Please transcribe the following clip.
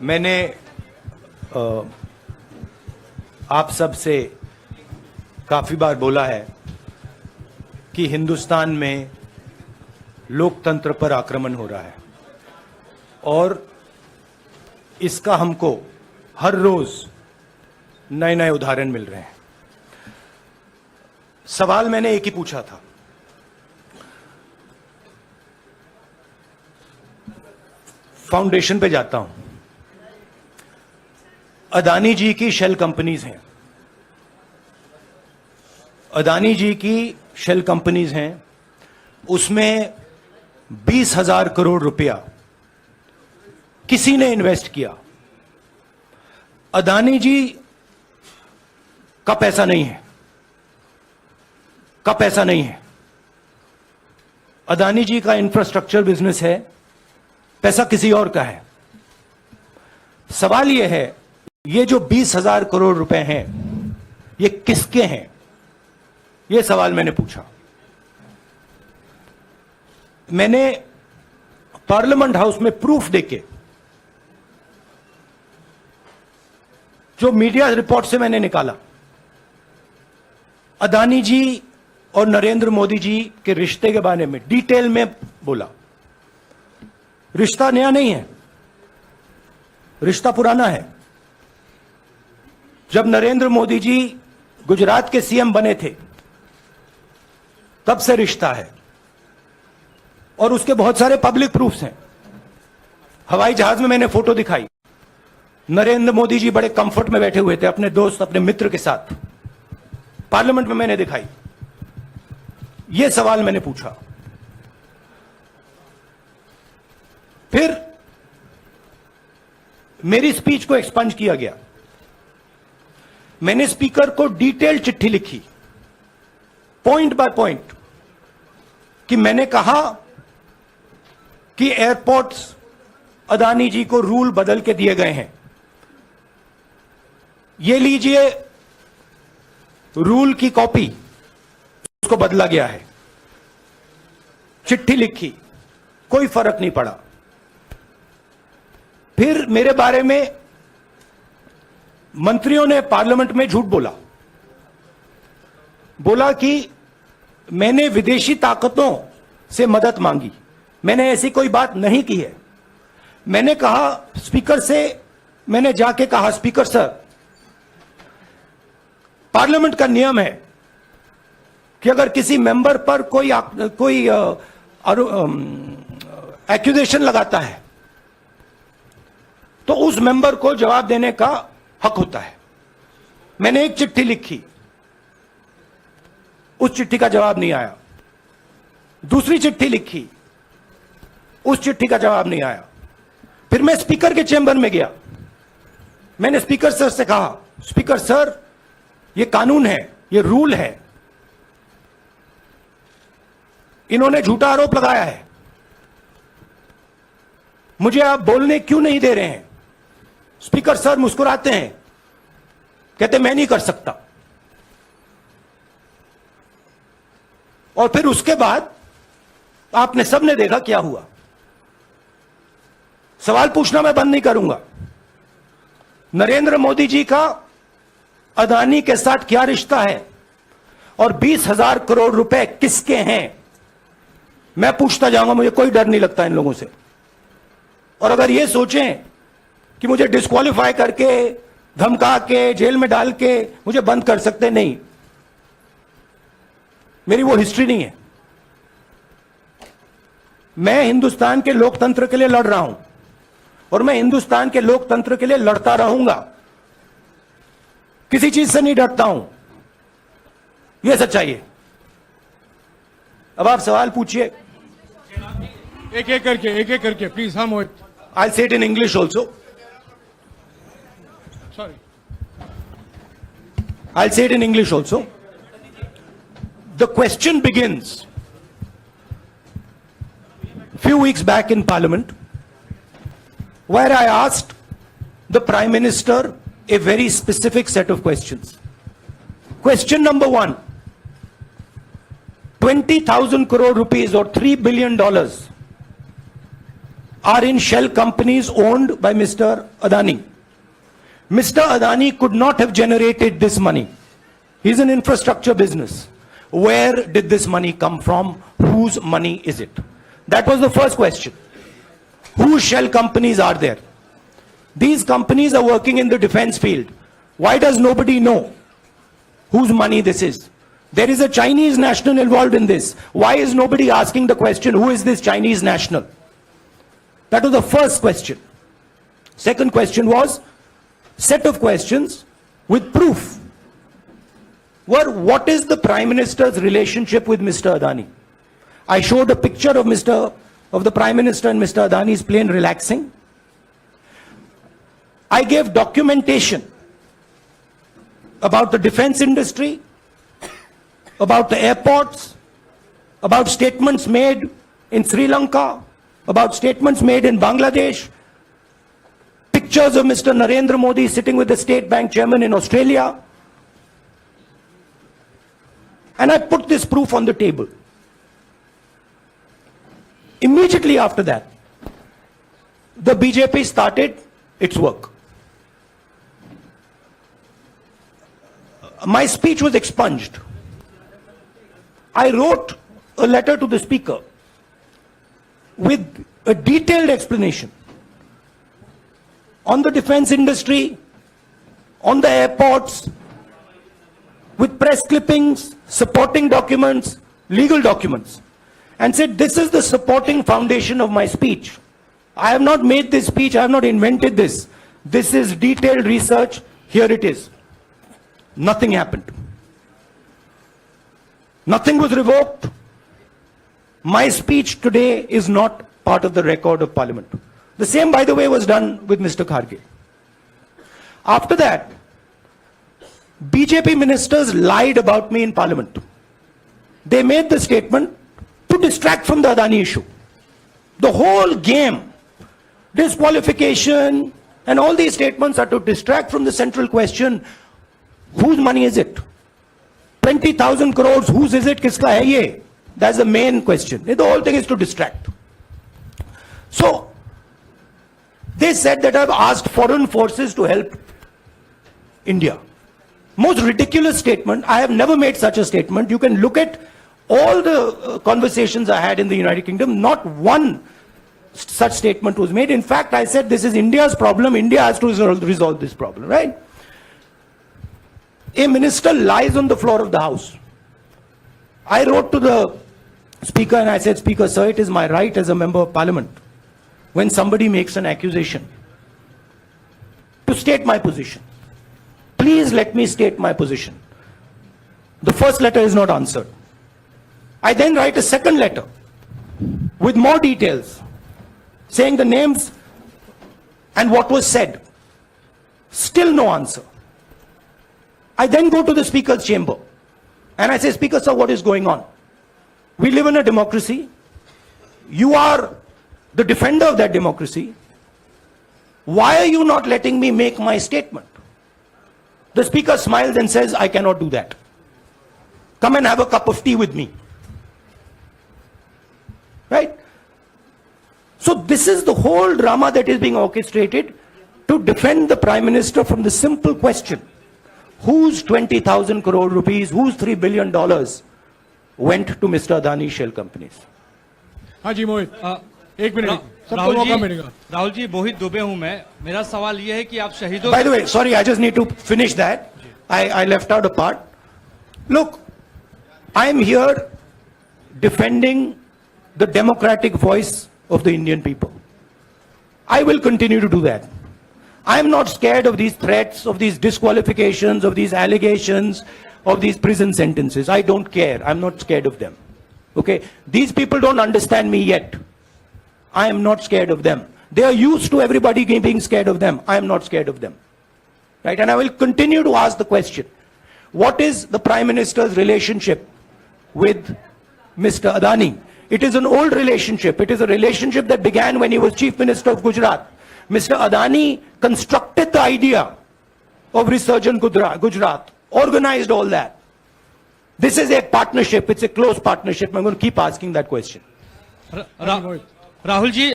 मैंने आप सब से काफी बार बोला है कि हिंदुस्तान में लोकतंत्र पर आक्रमण हो रहा है और इसका हमको हर रोज नए नए उदाहरण मिल रहे हैं। सवाल मैंने एक ही पूछा था, फाउंडेशन पे जाता हूं, अदानी जी की शेल कंपनीज हैं, अदानी जी की शेल कंपनीज हैं, उसमें 20,000 करोड़ रुपया किसी ने इन्वेस्ट किया। अदानी जी का पैसा नहीं है, का पैसा नहीं है। अदानी जी का इंफ्रास्ट्रक्चर बिजनेस है, पैसा किसी और का है। सवाल यह है, ये जो 20,000 करोड़ रुपए हैं, ये किसके हैं? ये सवाल मैंने पूछा। मैंने पार्लियामेंट हाउस में प्रूफ देके, जो मीडिया रिपोर्ट से मैंने निकाला, अदानी जी और नरेंद्र मोदी जी के रिश्ते के बारे में डिटेल में बोला। रिश्ता नया नहीं है, रिश्ता पुराना है। जब नरेंद्र मोदी जी गुजरात के सीएम बने थे, तब से रिश्ता है और उसके बहुत सारे पब्लिक प्रूफ्स हैं। हवाई जहाज में मैंने फोटो दिखाई, नरेंद्र मोदी जी बड़े कंफर्ट में बैठे हुए थे अपने दोस्त, अपने मित्र के साथ। पार्लियामेंट में मैंने दिखाई। यह सवाल मैंने पूछा। फिर मेरी स्पीच को एक्सपंज किया गया। मैंने स्पीकर को डिटेल चिट्ठी लिखी, पॉइंट बाय पॉइंट, कि मैंने कहा कि एयरपोर्ट्स अदानी जी को रूल बदल के दिए गए हैं। ये लीजिए रूल की कॉपी, उसको बदला गया है। चिट्ठी लिखी, कोई फर्क नहीं पड़ा। फिर मेरे बारे में मंत्रियों ने पार्लियामेंट में झूठ बोला, बोला कि मैंने विदेशी ताकतों से मदद मांगी। मैंने ऐसी कोई बात नहीं की है। मैंने कहा स्पीकर से, मैंने जाके कहा, स्पीकर सर, पार्लियामेंट का नियम है कि अगर किसी मेंबर पर कोई एक्यूजेशन लगाता है तो उस मेंबर को जवाब देने का हक होता है। मैंने एक चिट्ठी लिखी, उस चिट्ठी का जवाब नहीं आया। दूसरी चिट्ठी लिखी, उस चिट्ठी का जवाब नहीं आया। फिर मैं स्पीकर के चेंबर में गया। मैंने स्पीकर सर से कहा, स्पीकर सर, ये कानून है, ये रूल है, इन्होंने झूठा आरोप लगाया है, मुझे आप बोलने क्यों नहीं दे रहे हैं? स्पीकर सर मुस्कुराते हैं, कहते मैं नहीं कर सकता। और फिर उसके बाद आपने सबने देखा क्या हुआ। सवाल पूछना मैं बंद नहीं करूंगा। नरेंद्र मोदी जी का अदानी के साथ क्या रिश्ता है और 20,000 करोड़ रुपए किसके हैं, मैं पूछता जाऊंगा। मुझे कोई डर नहीं लगता इन लोगों से। और अगर ये सोचें कि मुझे डिस्क्वालीफाई करके, धमका के, जेल में डाल के मुझे बंद कर सकते, नहीं, मेरी वो हिस्ट्री नहीं है। मैं हिंदुस्तान के लोकतंत्र के लिए लड़ रहा हूं और मैं हिंदुस्तान के लोकतंत्र के लिए लड़ता रहूंगा। किसी चीज से नहीं डरता हूं, यह सच्चाई है। अब आप सवाल पूछिए। एक एक करके प्लीज। हम I'll say it in English also. Sorry. I'll say it in English also. The question begins few weeks back in Parliament, where I asked the Prime Minister a very specific set of questions. Question number 1, 20,000 crore rupees or $3 billion are in shell companies owned by Mr. Adani. Mr. Adani could not have generated this money. He's an infrastructure business. Where did this money come from? Whose money is it? That was the first question. Whose shell companies are there? These companies are working in the defense field. Why does nobody know whose money this is? There is a Chinese national involved in this. Why is nobody asking the question, who is this Chinese national? That was the first question. Second question was, set of questions with proof. What is the Prime Minister's relationship with Mr. Adani? I showed a picture of the Prime Minister and Mr. Adani's plane relaxing. I gave documentation about the defense industry, about the airports, about statements made in Sri Lanka, about statements made in Bangladesh, pictures of Mr. Narendra Modi sitting with the State Bank chairman in Australia. And I put this proof on the table. Immediately after that, the BJP started its work. My speech was expunged. I wrote a letter to the Speaker with a detailed explanation on the defense industry, on the airports, with press clippings, supporting documents, legal documents, and said, this is the supporting foundation of my speech. I have not made this speech, I have not invented this. This is detailed research, here it is. Nothing happened. Nothing was revoked. My speech today is not part of the record of Parliament. The same, by the way, was done with Mr. Kharge. After that, BJP ministers lied about me in Parliament. They made the statement to distract from the Adani issue. The whole game, disqualification, and all these statements are to distract from the central question, whose money is it? 20,000 crores, whose is it? Kiska hai ye? That's the main question. The whole thing is to distract. So, they said that I've asked foreign forces to help India. Most ridiculous statement. I have never made such a statement. You can look at all the conversations I had in the United Kingdom. Not one such statement was made. In fact, I said this is India's problem. India has to resolve this problem, right? A minister lies on the floor of the House. I wrote to the Speaker and I said, Speaker, sir, it is my right as a member of Parliament, when somebody makes an accusation, to state my position. Please let me state my position. The first letter is not answered. I then write a second letter with more details, saying the names and what was said. Still no answer. I then go to the Speaker's chamber and I say, Speaker, sir, what is going on? We live in a democracy. You are the defender of that democracy. Why are you not letting me make my statement? The Speaker smiles and says, I cannot do that. Come and have a cup of tea with me. Right? So this is the whole drama that is being orchestrated to defend the Prime Minister from the simple question, whose 20,000 crore rupees, whose $3 billion went to Mr. Adani shell companies? हाँ जी मोहित, एक minute सबको मौका मिलेगा. राहुल जी, मोहित दुबे हूं मैं. मेरा सवाल ये है कि आप शहीदों. By the way, sorry, I just need to finish that. I left out a part. Look, I'm here defending the democratic voice of the Indian people. I will continue to do that. I'm not scared of these threats, of these disqualifications, of these allegations, of these prison sentences. I don't care. I'm not scared of them. Okay? These people don't understand me yet. I am not scared of them. They are used to everybody being scared of them. I am not scared of them. Right? And I will continue to ask the question, what is the Prime Minister's relationship with Mr. Adani? It is an old relationship. It is a relationship that began when he was Chief Minister of Gujarat. Mr. Adani constructed the idea of Resurgent Gujarat, organized all that. This is a partnership. It's a close partnership. I'm going to keep asking that question. Rahul ji